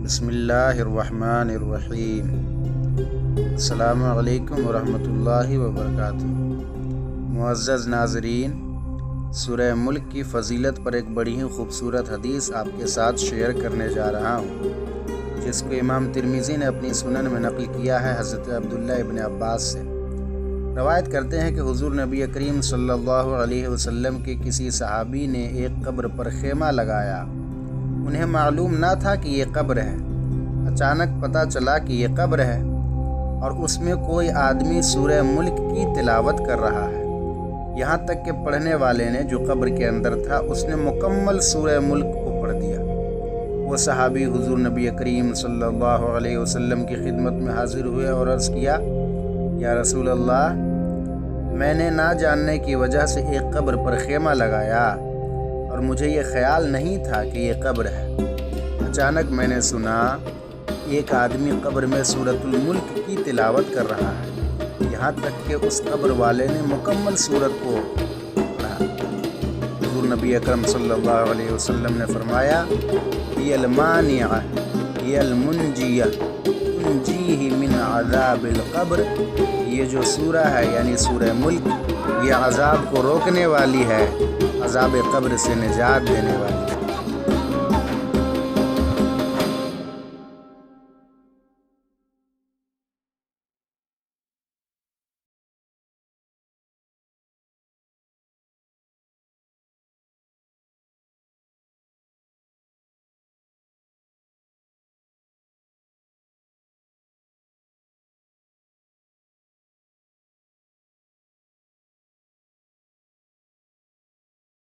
بسم اللہ الرحمن الرحیم۔ السلام علیکم ورحمۃ اللہ وبرکاتہ۔ معزز ناظرین، سورہ ملک کی فضیلت پر ایک بڑی ہی خوبصورت حدیث آپ کے ساتھ شیئر کرنے جا رہا ہوں، جس کو امام ترمذی نے اپنی سنن میں نقل کیا ہے حضرت عبداللہ ابن عباس سے۔ روایت کرتے ہیں کہ حضور نبی کریم صلی اللہ علیہ وسلم کے کسی صحابی نے ایک قبر پر خیمہ لگایا۔ انہیں معلوم نہ تھا کہ یہ قبر ہے۔ اچانک پتہ چلا کہ یہ قبر ہے اور اس میں کوئی آدمی سورہ ملک کی تلاوت کر رہا ہے، یہاں تک کہ پڑھنے والے نے جو قبر کے اندر تھا اس نے مکمل سورہ ملک کو پڑھ دیا۔ وہ صحابی حضور نبی کریم صلی اللہ علیہ وسلم کی خدمت میں حاضر ہوئے اور عرض کیا، یا رسول اللہ، میں نے نہ جاننے کی وجہ سے ایک قبر پر خیمہ لگایا اور مجھے یہ خیال نہیں تھا کہ یہ قبر ہے۔ اچانک میں نے سنا ایک آدمی قبر میں سورۃ الملک کی تلاوت کر رہا ہے، یہاں تک کہ اس قبر والے نے مکمل سورت کو پڑھا۔ حضور نبی اکرم صلی اللہ علیہ وسلم نے فرمایا، یہ المانعہ یہ المنجیہ تنجیہ من عذاب القبر، یہ جو سورہ ہے یعنی سورہ ملک، یہ عذاب کو روکنے والی ہے، عذاب قبر سے نجات دینے والی ہے۔